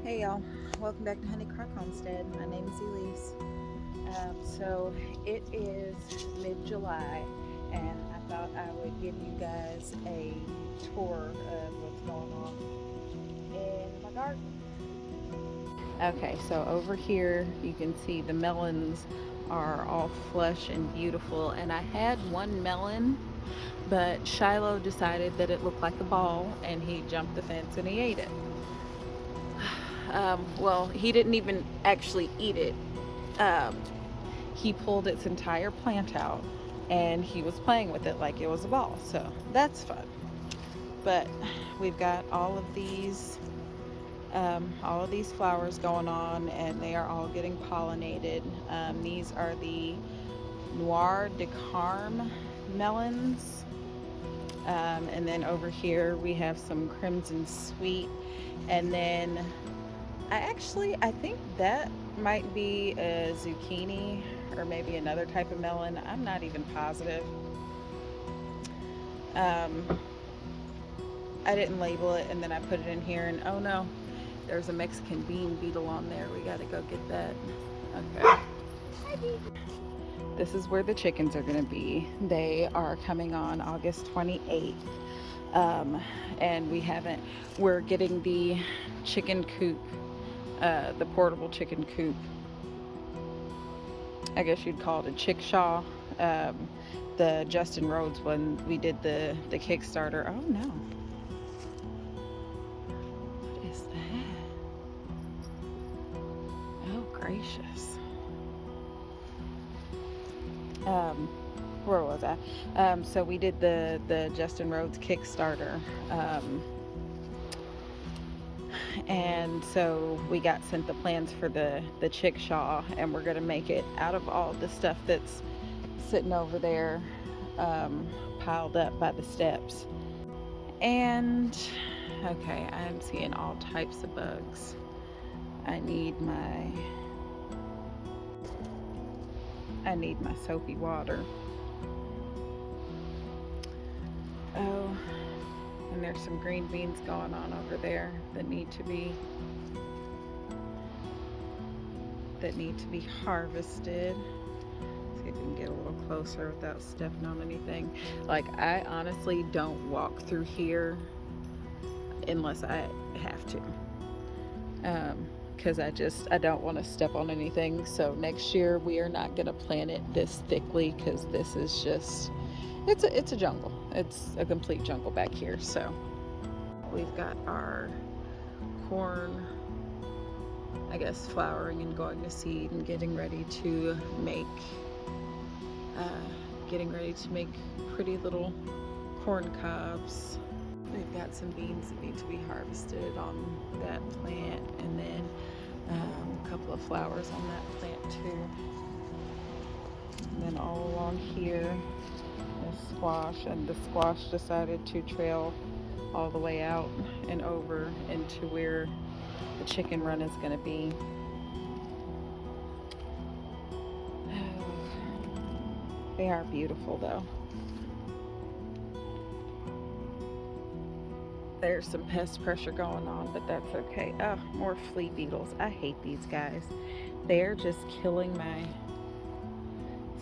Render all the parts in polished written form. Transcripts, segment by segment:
Hey y'all, welcome back to Honey Crock Homestead. My name is Elise. So it is mid-July, and I thought I would give you guys a tour of what's going on in my garden. Okay, so over here you can see the melons are all flush and beautiful, and I had one melon, but Shiloh decided that it looked like a ball, and he jumped the fence and he ate it. Well, he didn't even actually eat it. Um, he pulled its entire plant out and he was playing with it like it was a ball. So that's fun. But we've got all of these flowers going on, and they are all getting pollinated. These are the Noir de Carme melons. And then over here we have some Crimson Sweet, and then I think that might be a zucchini or maybe another type of melon. I'm not even positive. Um, I didn't label it, and then I put it in here, and oh no, there's a Mexican bean beetle on there. We gotta go get that. Okay. This is where the chickens are gonna be. They are coming on August 28th. And we're getting the chicken coop, the portable chicken coop. I guess you'd call it a chickshaw. The Justin Rhodes one, we did the Kickstarter. Oh no. What is that? Oh gracious. Where was I? So we did the Justin Rhodes Kickstarter. And so we got sent the plans for the chickshaw, and we're gonna make it out of all the stuff that's sitting over there, piled up by the steps. And okay, I am seeing all types of bugs. I need my soapy water. Oh, and there's some green beans going on over there that need to be harvested. See if we can get a little closer without stepping on anything. Like, I honestly don't walk through here unless I have to, because I don't want to step on anything. So next year we are not going to plant it this thickly, because this is just it's a jungle. It's a complete jungle back here. So we've got our corn, I guess, flowering and going to seed and getting ready to make pretty little corn cobs. We've got some beans that need to be harvested on that plant, and then a couple of flowers on that plant too. And then all along here is squash, and the squash decided to trail all the way out and over into where the chicken run is going to be. They are beautiful though. There's some pest pressure going on, but that's okay. Oh, more flea beetles. I hate these guys. They're just killing my...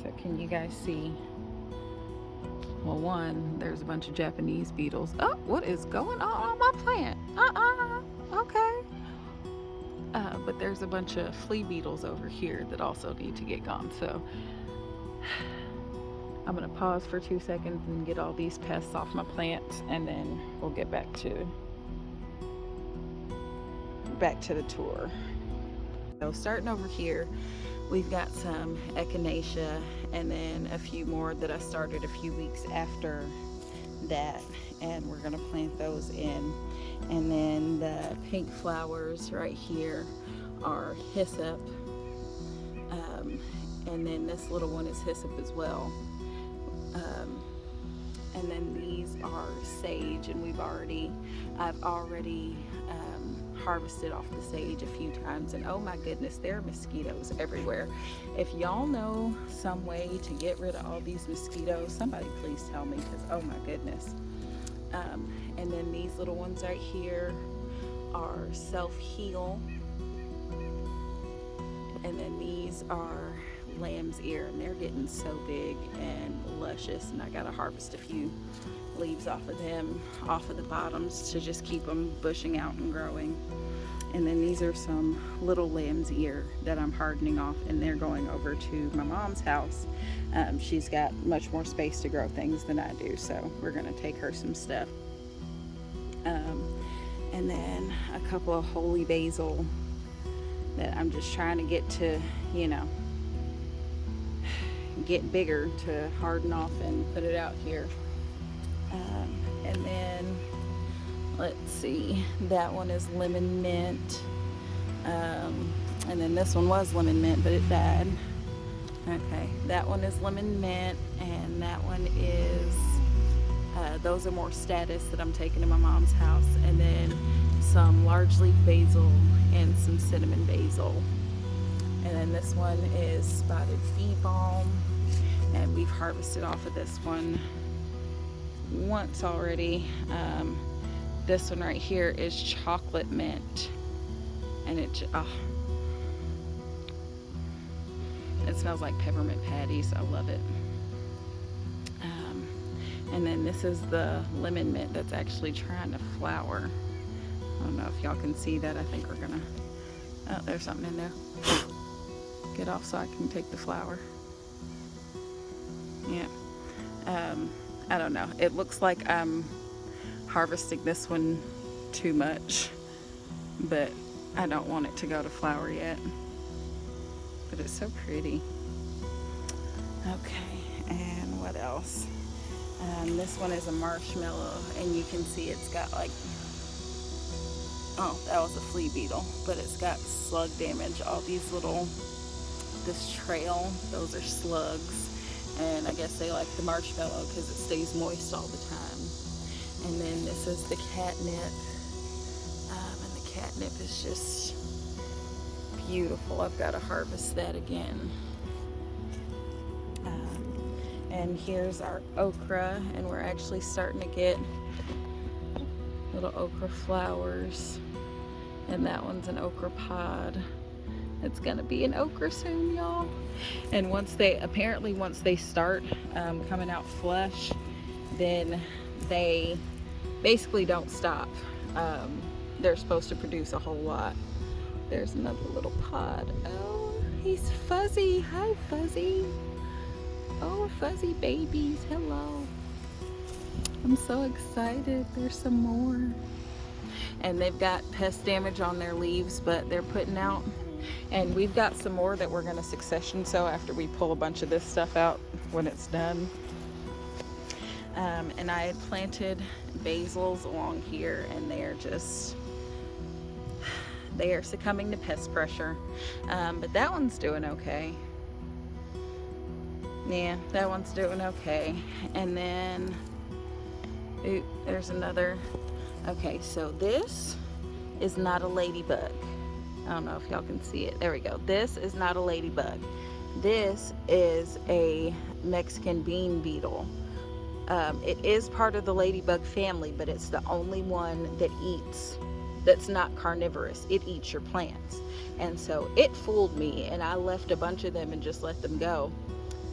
So can you guys see? Well, one, there's a bunch of Japanese beetles. Oh, what is going on my plant? Okay. But there's a bunch of flea beetles over here that also need to get gone. So I'm gonna pause for 2 seconds and get all these pests off my plants, and then we'll get back to the tour. So starting over here, we've got some echinacea, and then a few more that I started a few weeks after that, and we're gonna plant those in. And then the pink flowers right here are hyssop, and then this little one is hyssop as well. And then these are sage, and I've already harvested off the sage a few times, and oh my goodness, there are mosquitoes everywhere. If y'all know some way to get rid of all these mosquitoes, somebody please tell me, because oh my goodness. And then these little ones right here are self-heal. And then these are lamb's ear, and they're getting so big and luscious, and I gotta harvest a few leaves off of them, off of the bottoms, to just keep them bushing out and growing. And then these are some little lamb's ear that I'm hardening off, and they're going over to my mom's house. She's got much more space to grow things than I do, so we're gonna take her some stuff. And then a couple of holy basil that I'm just trying to get to, you know, get bigger to harden off and put it out here. And then let's see, that one is lemon mint, and then this one was lemon mint, but it died. Okay, that one is lemon mint, and that one is those are more status that I'm taking to my mom's house, and then some large leaf basil and some cinnamon basil. And then this one is spotted bee balm, and we've harvested off of this one once already. This one right here is chocolate mint, and it smells like peppermint patties. I love it. And then this is the lemon mint that's actually trying to flower. I don't know if y'all can see that. I think we're gonna, oh, there's something in there. Get off so I can take the flower. Yeah. I don't know. It looks like I'm harvesting this one too much, but I don't want it to go to flower yet. But it's so pretty. Okay, and what else? This one is a marshmallow, and you can see it's got like, oh, that was a flea beetle, but it's got slug damage. All these little, this trail, those are slugs, and I guess they like the marshmallow because it stays moist all the time. And then this is the catnip, and the catnip is just beautiful. I've got to harvest that again. And here's our okra, and we're actually starting to get little okra flowers. And that one's an okra pod. It's gonna be an okra soon, y'all. And once they start coming out flush, then they basically don't stop. They're supposed to produce a whole lot. There's another little pod. Oh, he's fuzzy. Hi, Fuzzy. Oh, fuzzy babies, hello. I'm so excited. There's some more. And they've got pest damage on their leaves, but they're putting out. And we've got some more that we're gonna succession sow after we pull a bunch of this stuff out when it's done. And I had planted basils along here, and they are succumbing to pest pressure. But that one's doing okay. Yeah, that one's doing okay. And then, ooh, there's another. Okay, so this is not a ladybug. I don't know if y'all can see it. There we go. This is not a ladybug. This is a Mexican bean beetle. It is part of the ladybug family, but it's the only one that's not carnivorous. It eats your plants. And so it fooled me, and I left a bunch of them and just let them go.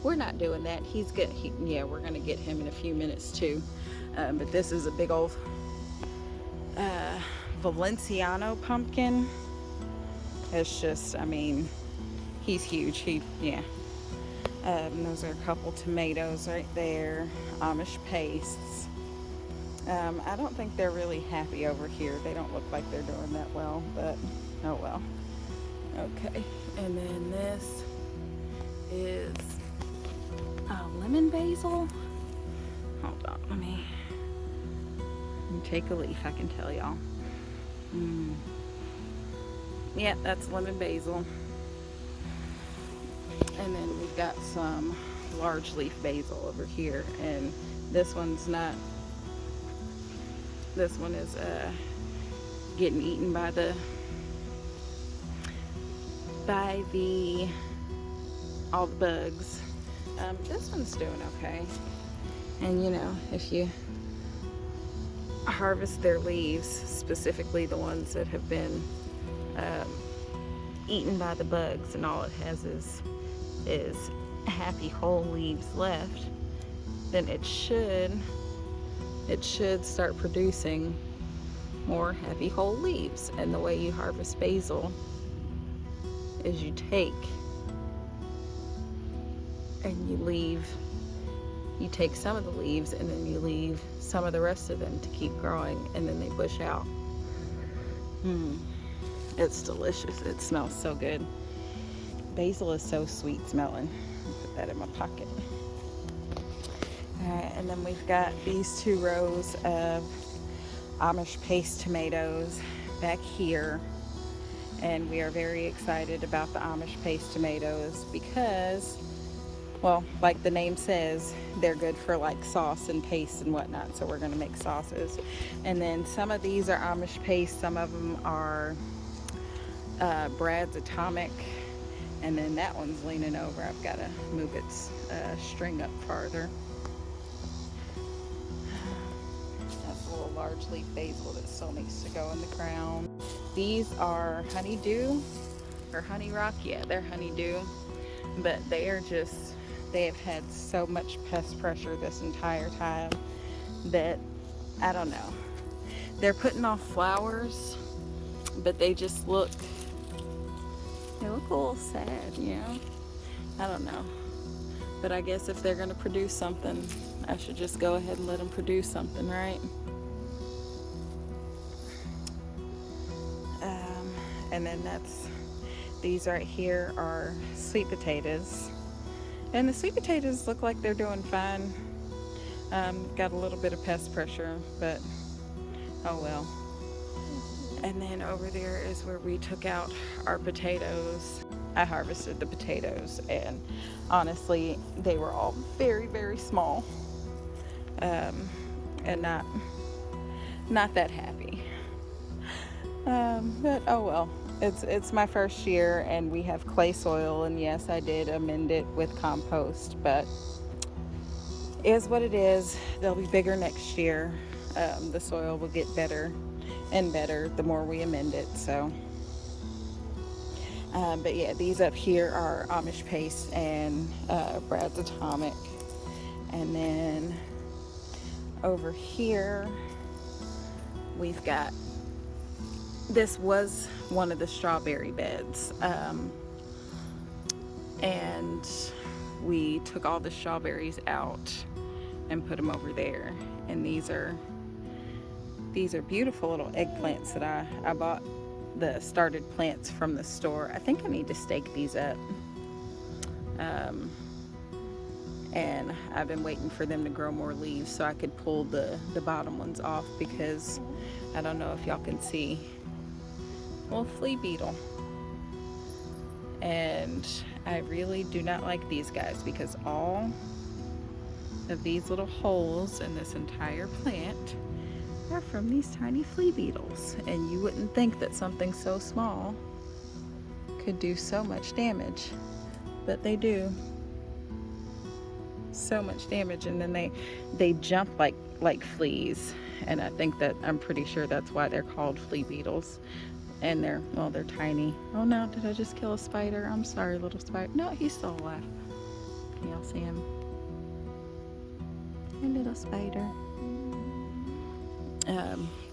We're not doing that. Yeah, we're gonna get him in a few minutes too. But this is a big old Valenciano pumpkin. It's just, I mean, he's huge. Those are a couple tomatoes right there. Amish pastes. I don't think they're really happy over here. They don't look like they're doing that well, but oh well. Okay, and then this is lemon basil. Hold on, let me take a leaf. I can tell y'all. Yeah, that's lemon basil. And then we've got some large leaf basil over here, and this one is getting eaten by all the bugs. This one's doing okay. And you know, if you harvest their leaves, specifically the ones that have been eaten by the bugs, and all it has is happy whole leaves left, then it should start producing more happy whole leaves. And the way you harvest basil is you take and you take some of the leaves and then you leave some of the rest of them to keep growing, and then they bush out. It's delicious. It smells so good. Basil is so sweet smelling. I'll put that in my pocket. Alright, and then we've got these 2 rows of Amish paste tomatoes back here. And we are very excited about the Amish paste tomatoes because, well, like the name says, they're good for like sauce and paste and whatnot. So we're going to make sauces. And then some of these are Amish paste. Some of them are Brad's Atomic. And then that one's leaning over. I've got to move its string up farther. That's a little large leaf basil that still needs to go in the ground. These are honeydew or honey rock. Yeah, they're honeydew. But they have had so much pest pressure this entire time that, I don't know. They're putting off flowers, but they just look a little sad, you know? I don't know. But I guess if they're gonna produce something, I should just go ahead and let them produce something, right? And then these right here are sweet potatoes. And the sweet potatoes look like they're doing fine. Got a little bit of pest pressure, but oh well. And then over there is where we took out our potatoes. I harvested the potatoes, and honestly, they were all very, very small, and not that happy. But oh well. It's my first year, and we have clay soil, and yes, I did amend it with compost, but it is what it is. They'll be bigger next year. The soil will get better and better the more we amend it. So but yeah, these up here are Amish paste and Brad's Atomic. And then over here we've got, this was one of the strawberry beds, and we took all the strawberries out and put them over there. And these are beautiful little eggplants that I bought the started plants from the store. I think I need to stake these up, and I've been waiting for them to grow more leaves so I could pull the bottom ones off, because I don't know if y'all can see, little flea beetle. And I really do not like these guys, because all of these little holes in this entire plant are from these tiny flea beetles. And you wouldn't think that something so small could do so much damage, but they do so much damage. And then they jump like fleas, and I'm pretty sure that's why they're called flea beetles. And they're tiny. Oh no, did I just kill a spider? I'm sorry, little spider. No, he's still alive. Can y'all see him? A little spider.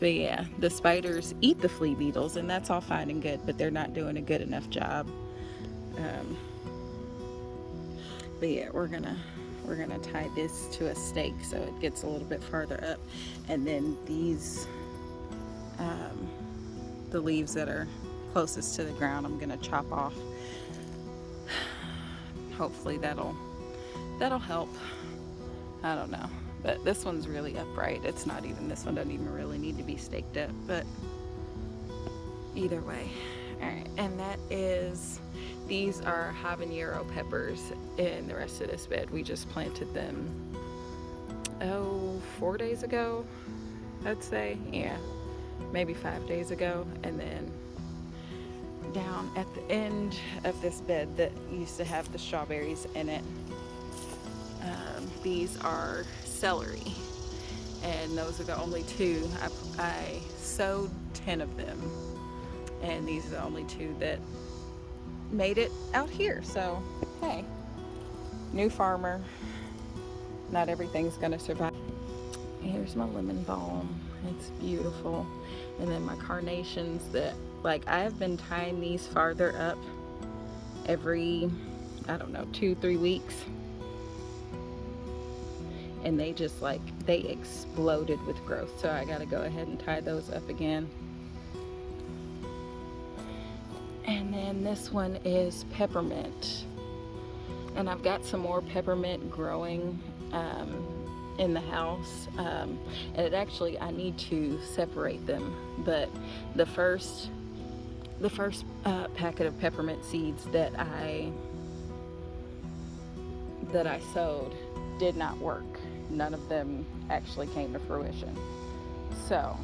But yeah, the spiders eat the flea beetles, and that's all fine and good, but they're not doing a good enough job. But yeah, we're gonna tie this to a stake so it gets a little bit farther up, and then these the leaves that are closest to the ground I'm gonna chop off. Hopefully that'll help. I don't know, but this one's really upright. This one doesn't even really need to be staked up, but either way. All right, and these are habanero peppers in the rest of this bed. We just planted them 4 days ago, I'd say. Yeah, maybe 5 days ago. And then down at the end of this bed that used to have the strawberries in it, these are celery. and those are the only two. I sowed 10 of them, and these are the only two that made it out here. So hey, new farmer, not everything's gonna survive. Here's my lemon balm, it's beautiful. And then my carnations that, like, I've been tying these farther up every, I don't know, 2-3 weeks, and they just, like, they exploded with growth, so I gotta go ahead and tie those up again. And then this one is peppermint, and I've got some more peppermint growing in the house, and it actually, I need to separate them, but the first packet of peppermint seeds that I sowed did not work. None of them actually came to fruition. So,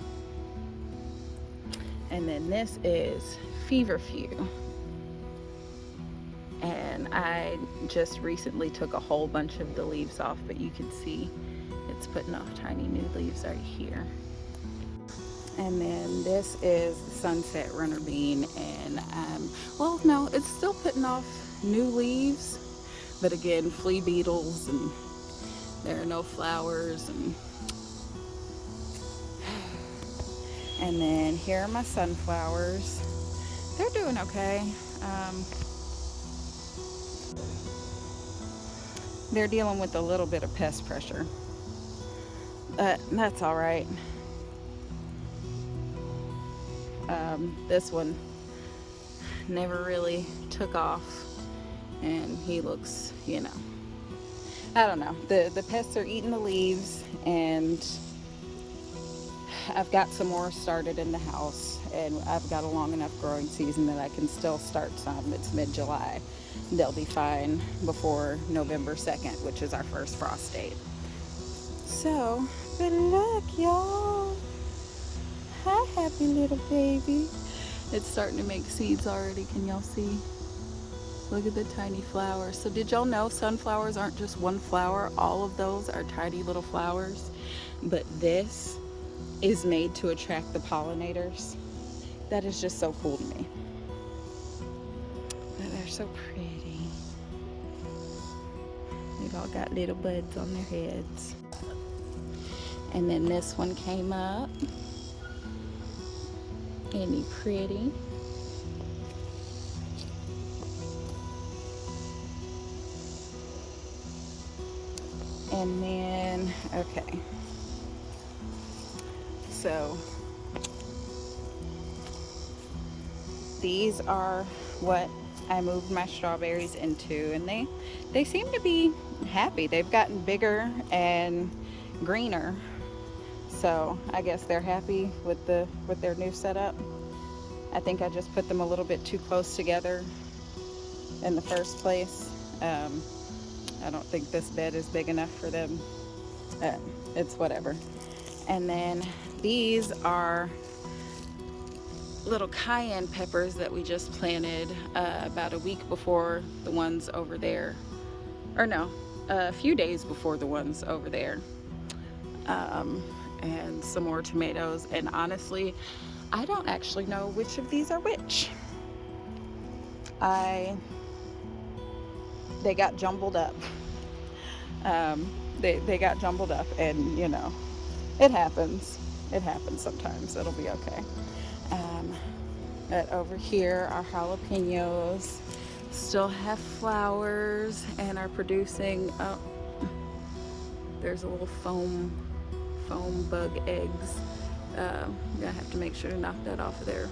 and then this is feverfew, and I just recently took a whole bunch of the leaves off, but you can see it's putting off tiny new leaves right here. And then this is the sunset runner bean, and well, no, it's still putting off new leaves, but again, flea beetles, and there are no flowers, and then here are my sunflowers. They're doing okay. They're dealing with a little bit of pest pressure, but that's all right. This one never really took off, and he looks, you know, I don't know, the pests are eating the leaves, and I've got some more started in the house, and I've got a long enough growing season that I can still start some. It's mid-July. They'll be fine before November 2nd, which is our first frost date. So, good luck, y'all. Hi, happy little baby. It's starting to make seeds already. Can y'all see? Look at the tiny flowers. So did y'all know sunflowers aren't just one flower? All of those are tiny little flowers. But this is made to attract the pollinators. That is just so cool to me. But they're so pretty. They've all got little buds on their heads. And then this one came up. Isn't he pretty? And then, okay. So these are what I moved my strawberries into, and they seem to be happy. They've gotten bigger and greener. So I guess they're happy with their new setup. I think I just put them a little bit too close together in the first place. I don't think this bed is big enough for them. It's whatever. And then these are little cayenne peppers that we just planted about a week before the ones over there. Or no, a few days before the ones over there. And some more tomatoes, and honestly, I don't actually know which of these are which. They got jumbled up. They got jumbled up, and you know, it happens. It happens sometimes. It'll be okay. But over here, our jalapenos still have flowers and are producing. Oh, there's a little foam bug eggs. I'm gonna have to make sure to knock that off of there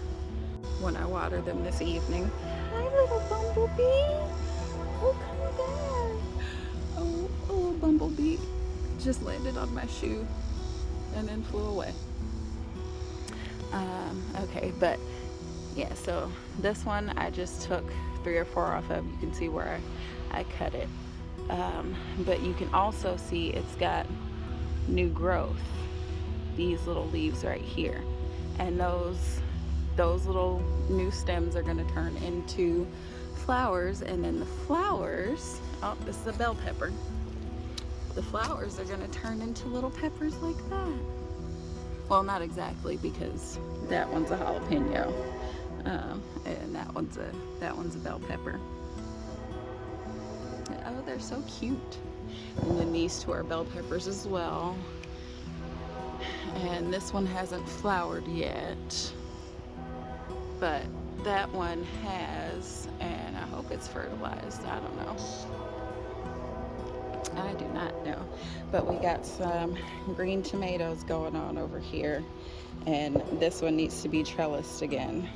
when I water them this evening. Hi, little bumblebee. Oh, come back. Oh, a little bumblebee just landed on my shoe and then flew away. Okay, but yeah, so this one I just took 3 or 4 off of. You can see where I cut it. But you can also see it's got new growth. These little leaves right here, and those little new stems are going to turn into flowers, and then the flowers, oh, this is a bell pepper. the flowers are gonna turn into little peppers like that. Well, not exactly, because that one's a jalapeno, and that one's a bell pepper. Oh, they're so cute. And then these two are bell peppers as well. And this one hasn't flowered yet, but that one has, and I hope it's fertilized. I don't know. I do not know. But we got some green tomatoes going on over here, and this one needs to be trellised again.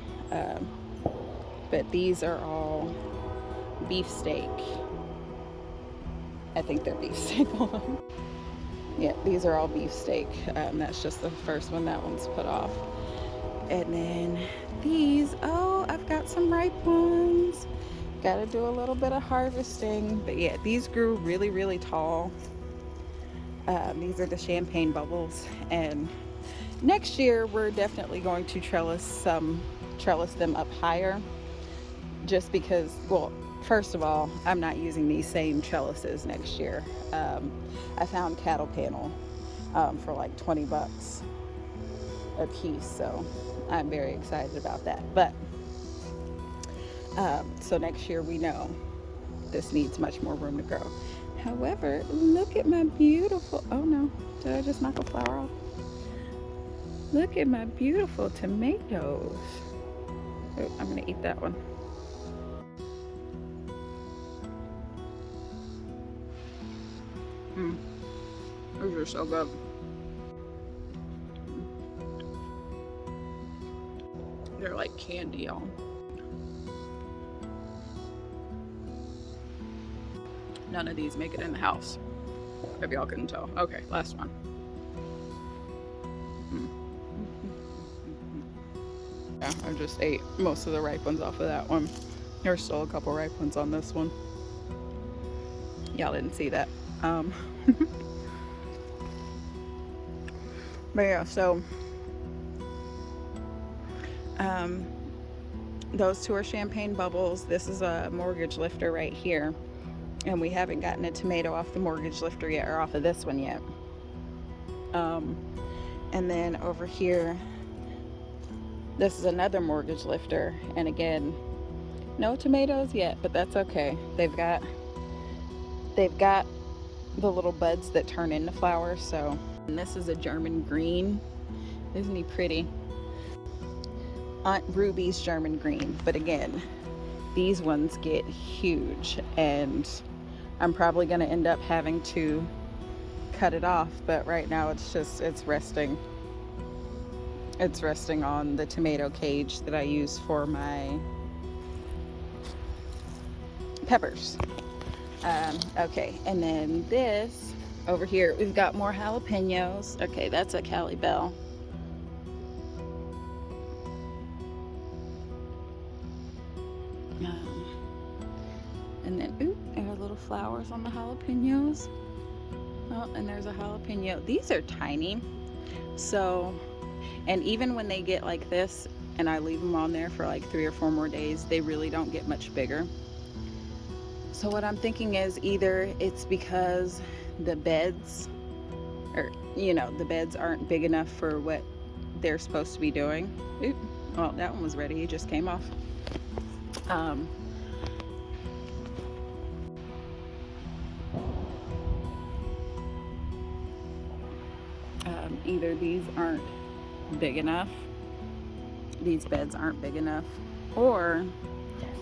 But these are all beefsteak. I think they're beefsteak. Yeah, these are all beefsteak. That's just the first one. That one's put off. And then these, oh, I've got some ripe ones. Got to do a little bit of harvesting. But yeah, these grew really, really tall. These are the champagne bubbles. And next year, we're definitely going to trellis them up higher. Just because, well, first of all, I'm not using these same trellises next year. I found cattle panel for like 20 bucks a piece, so I'm very excited about that. But so next year we know this needs much more room to grow. However, look at my beautiful, oh no, did I just knock a flower off? Look at my beautiful tomatoes. Oh, I'm gonna eat that one. These are so good. They're like candy, y'all. None of these make it in the house, if y'all couldn't tell. Okay, last one. Yeah, I just ate most of the ripe ones off of that one. There's still a couple ripe ones on this one. Y'all didn't see that. But yeah, so those two are champagne bubbles. This is a mortgage lifter right here, and we haven't gotten a tomato off the mortgage lifter yet, or off of this one yet. And then over here, this is another mortgage lifter, and again, no tomatoes yet, but that's okay. They've got the little buds that turn into flowers. So, and this is a German green. Isn't he pretty? Aunt Ruby's German green. But again, these ones get huge, and I'm probably going to end up having to cut it off. But right now it's resting. It's resting on the tomato cage that I use for my peppers. Okay, and then this over here, we've got more jalapenos. Okay, that's a Cali Bell. And then, ooh, there are little flowers on the jalapenos. Oh, and there's a jalapeno. These are tiny. So, and even when they get like this, and I leave them on there for like 3 or 4 more days, they really don't get much bigger. So what I'm thinking is either it's because the beds, or the beds aren't big enough for what they're supposed to be doing. Oop, well, that one was ready, it just came off. Either these aren't big enough, these beds aren't big enough, or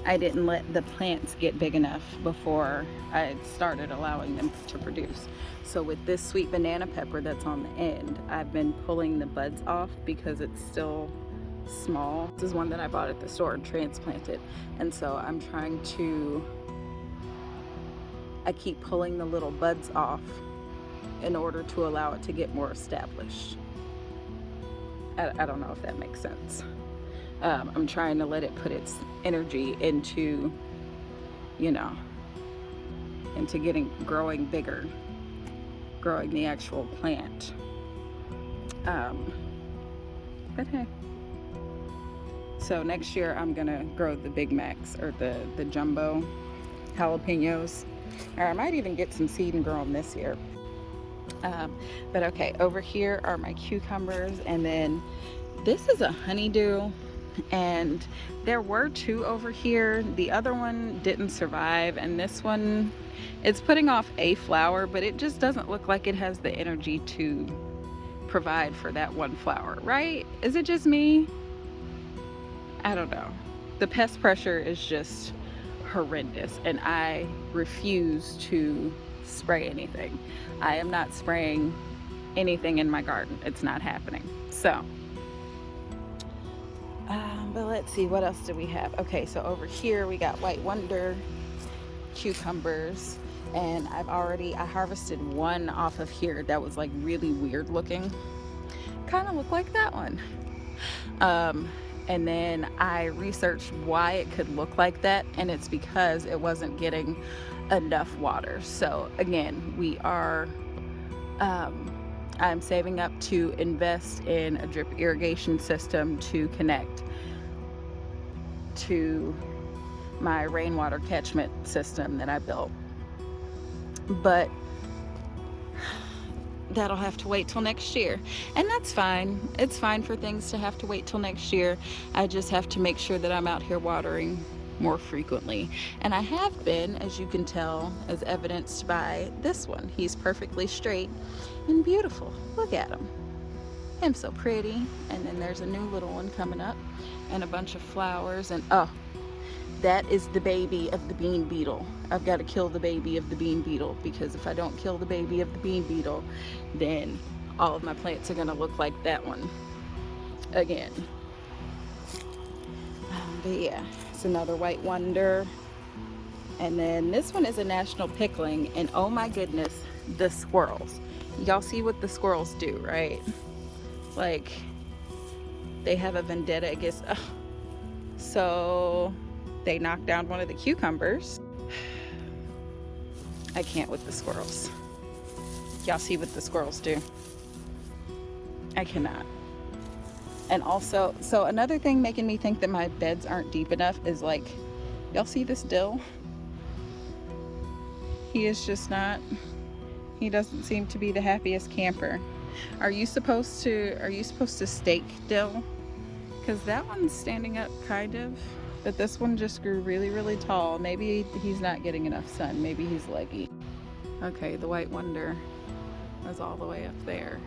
I didn't let the plants get big enough before I started allowing them to produce. So with this sweet banana pepper that's on the end, I've been pulling the buds off because it's still small. This is one that I bought at the store and transplanted, and so I'm trying to, I keep pulling the little buds off in order to allow it to get more established. I don't know if that makes sense. I'm trying to let it put its energy into, into growing bigger, growing the actual plant. But hey. So next year I'm gonna grow the Big Macs, or the jumbo jalapenos. Or I might even get some seed and grow them this year. But okay, over here are my cucumbers, and then this is a honeydew, and there were two over here. The other one didn't survive, and this one, it's putting off a flower, but it just doesn't look like it has the energy to provide for that one flower, right? Is it just me? I don't know. The pest pressure is just horrendous, and I refuse to spray anything. I am not spraying anything in my garden. It's not happening. So but let's see, what else do we have? Okay, so over here we got White Wonder cucumbers, and I harvested one off of here that was like really weird looking, kind of looked like that one. And then I researched why it could look like that, and it's because it wasn't getting enough water. So again, I'm saving up to invest in a drip irrigation system to connect to my rainwater catchment system that I built. But that'll have to wait till next year, and that's fine. It's fine for things to have to wait till next year. I just have to make sure that I'm out here watering more frequently, and I have been, as you can tell, as evidenced by this one. He's perfectly straight and beautiful. Look at him. I'm so pretty. And then there's a new little one coming up, and a bunch of flowers, and oh, that is the baby of the bean beetle. I've got to kill the baby of the bean beetle, because if I don't kill the baby of the bean beetle, then all of my plants are going to look like that one again. But yeah, it's another White Wonder. And then this one is a national pickling, and oh my goodness, the squirrels. Y'all see what the squirrels do, right? Like, they have a vendetta against, so they knocked down one of the cucumbers. I can't with the squirrels. Y'all see what the squirrels do? I cannot. And also, so another thing making me think that my beds aren't deep enough is, like, y'all see this dill? He is just not, he doesn't seem to be the happiest camper. Are you supposed to stake dill? Because that one's standing up kind of, but this one just grew really, really tall. Maybe he's not getting enough sun. Maybe he's leggy. Okay, the White Wonder is all the way up there,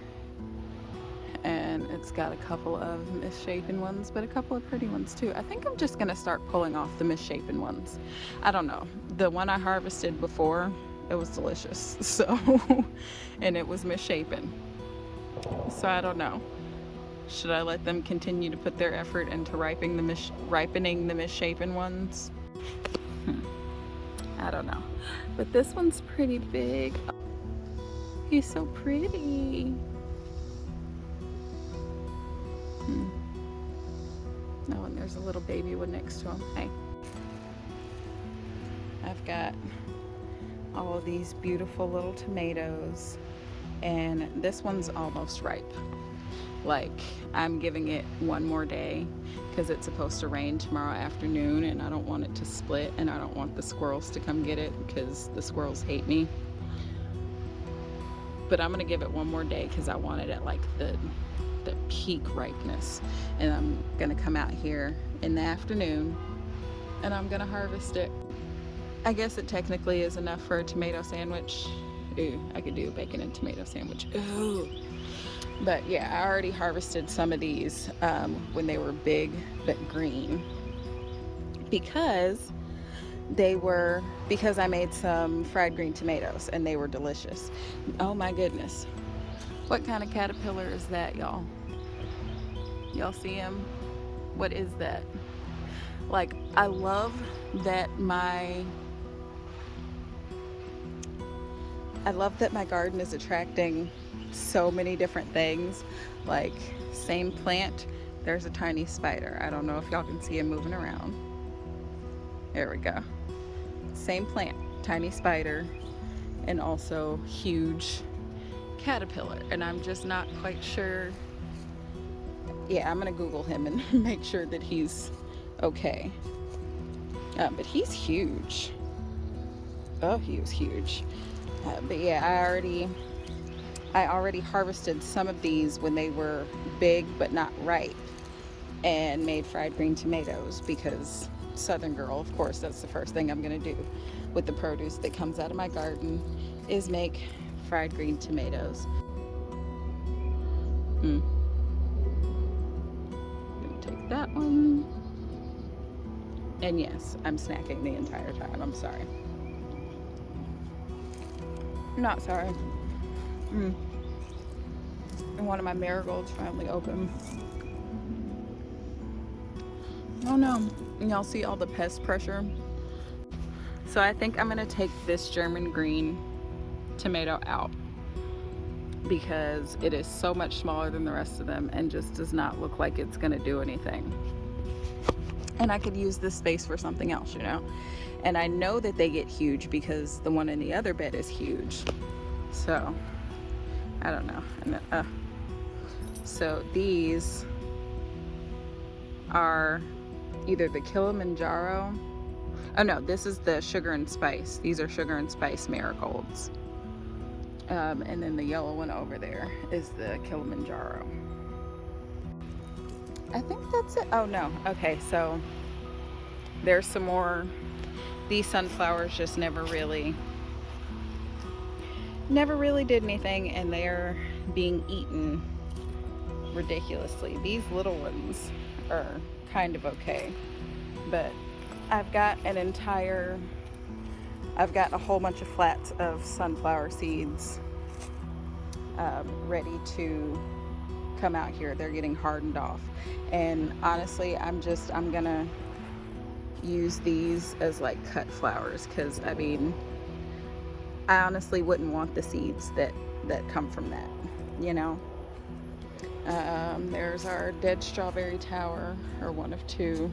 and it's got a couple of misshapen ones, but a couple of pretty ones too. I think I'm just gonna start pulling off the misshapen ones. I don't know. The one I harvested before, it was delicious, so and it was misshapen. So I don't know. Should I let them continue to put their effort into ripening the misshapen ones? I don't know. But this one's pretty big. He's so pretty. Oh, and there's a little baby one next to him. Hey. I've got all of these beautiful little tomatoes, and this one's almost ripe. Like, I'm giving it one more day because it's supposed to rain tomorrow afternoon, and I don't want it to split, and I don't want the squirrels to come get it because the squirrels hate me. But I'm gonna give it one more day because I want it at like the peak ripeness, and I'm gonna come out here in the afternoon and I'm gonna harvest it. I guess it technically is enough for a tomato sandwich. Ooh, I could do a bacon and tomato sandwich. Ooh. But yeah, I already harvested some of these when they were big but green, because I made some fried green tomatoes and they were delicious. Oh my goodness. What kind of caterpillar is that, y'all? Y'all see him? What is that? Like, I love that my garden is attracting so many different things. Like, same plant, there's a tiny spider. I don't know if y'all can see him moving around. There we go. Same plant, tiny spider, and also huge caterpillar. And I'm just not quite sure. Yeah, I'm gonna Google him and make sure that he's okay. But he's huge. Oh, he was huge. But yeah, I already harvested some of these when they were big but not ripe, and made fried green tomatoes because Southern girl, of course, that's the first thing I'm gonna do with the produce that comes out of my garden is make fried green tomatoes. Gonna take that one. And yes, I'm snacking the entire time. I'm sorry. Not sorry. And one of my marigolds finally open. Oh no, y'all see all the pest pressure? So I think I'm gonna take this German green tomato out because it is so much smaller than the rest of them and just does not look like it's gonna do anything. And I could use this space for something else, you know? And I know that they get huge because the one in the other bed is huge. So, I don't know. And then, so these are either the Kilimanjaro. Oh no, this is the sugar and spice. These are sugar and spice marigolds. And then the yellow one over there is the Kilimanjaro. I think that's it. Oh no, okay, so there's some more. These sunflowers just never really did anything, and they're being eaten ridiculously. These little ones are kind of okay, but I've got a whole bunch of flats of sunflower seeds ready to come out here. They're getting hardened off, and honestly I'm gonna use these as like cut flowers, because I mean I honestly wouldn't want the seeds that come from that, you know. There's our dead strawberry tower, or one of two.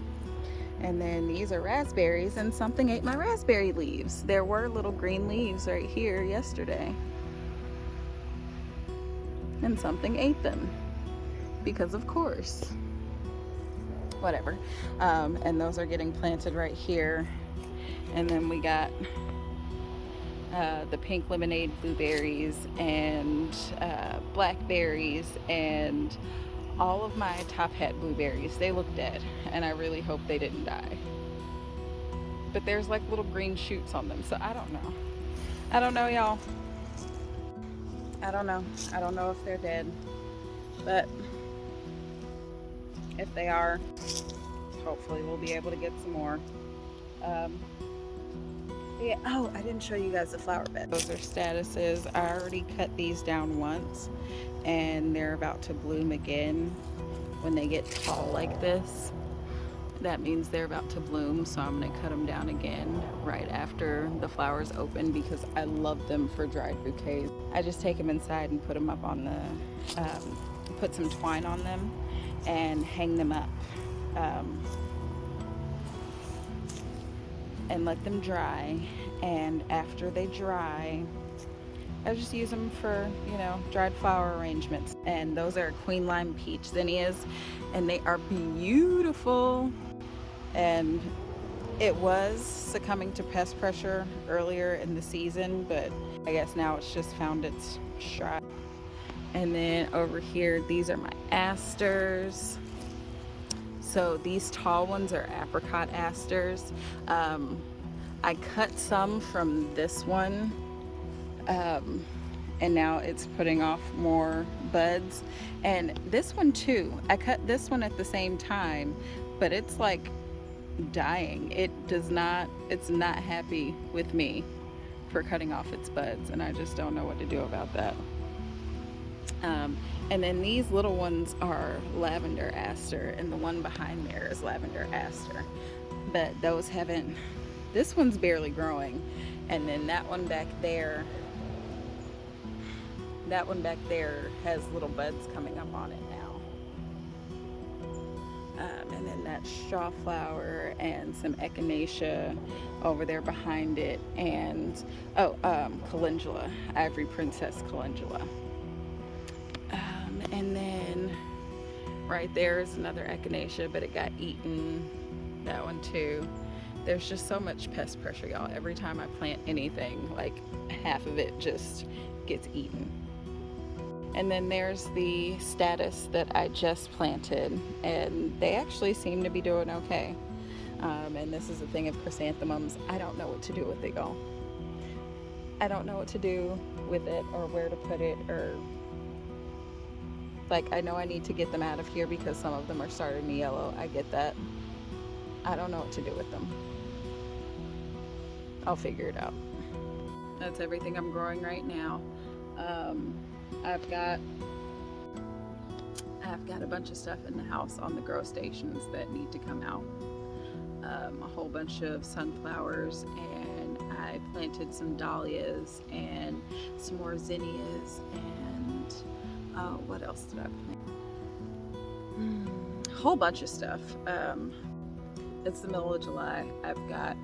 And then these are raspberries, and something ate my raspberry leaves. There were little green leaves right here yesterday, and something ate them because of course. Whatever. And those are getting planted right here. And then we got the pink lemonade blueberries and blackberries and all of my top hat blueberries. They look dead, and I really hope they didn't die. But there's like little green shoots on them, so I don't know. I don't know, y'all. I don't know. I don't know if they're dead, but if they are, hopefully we'll be able to get some more. Yeah. Oh, I didn't show you guys the flower bed. Those are statuses. I already cut these down once, and they're about to bloom again when they get tall like this. That means they're about to bloom, so I'm going to cut them down again right after the flowers open, because I love them for dried bouquets. I just take them inside and put them up on the, put some twine on them and hang them up, and let them dry. And after they dry, I just use them for, you know, dried flower arrangements. And those are Queen Lime Peach zinnias, and they are beautiful. And it was succumbing to pest pressure earlier in the season, but I guess now it's just found its stride. And then over here, these are my asters. So these tall ones are apricot asters. I cut some from this one, and now it's putting off more buds. And this one too, I cut this one at the same time, but it's like dying. It's not happy with me for cutting off its buds, and I just don't know what to do about that. And then these little ones are lavender aster, and the one behind there is lavender aster, but those haven't, this one's barely growing. And then that one back there has little buds coming up on it now. And then that straw flower and some echinacea over there behind it, and calendula, ivory princess calendula. And then right there is another echinacea, but it got eaten, that one too. There's just so much pest pressure, y'all. Every time I plant anything, like half of it just gets eaten. And then there's the status that I just planted, and they actually seem to be doing okay. And this is the thing of chrysanthemums. I don't know what to do with it, y'all. I don't know what to do with it or where to put it, or like, I know I need to get them out of here because some of them are starting to yellow. I get that. I don't know what to do with them. I'll figure it out. That's everything I'm growing right now. I've got a bunch of stuff in the house on the grow stations that need to come out. A whole bunch of sunflowers, and I planted some dahlias and some more zinnias, and what else did I plant? A whole bunch of stuff. It's the middle of July. I've got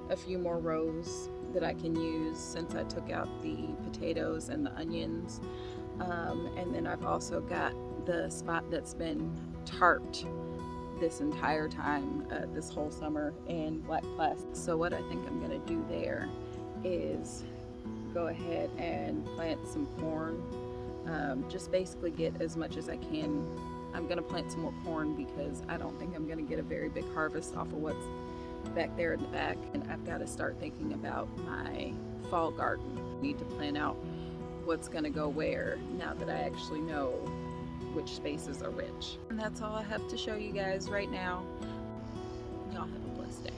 a few more rows that I can use since I took out the potatoes and the onions. And then I've also got the spot that's been tarped this entire time, this whole summer, in black plastic. So what I think I'm gonna do there is go ahead and plant some corn. Just basically get as much as I can. I'm gonna plant some more corn because I don't think I'm gonna get a very big harvest off of what's back there in the back. And I've got to start thinking about my fall garden. I need to plan out what's gonna go where now that I actually know which spaces are which. And that's all I have to show you guys right now. Y'all have a blessed day.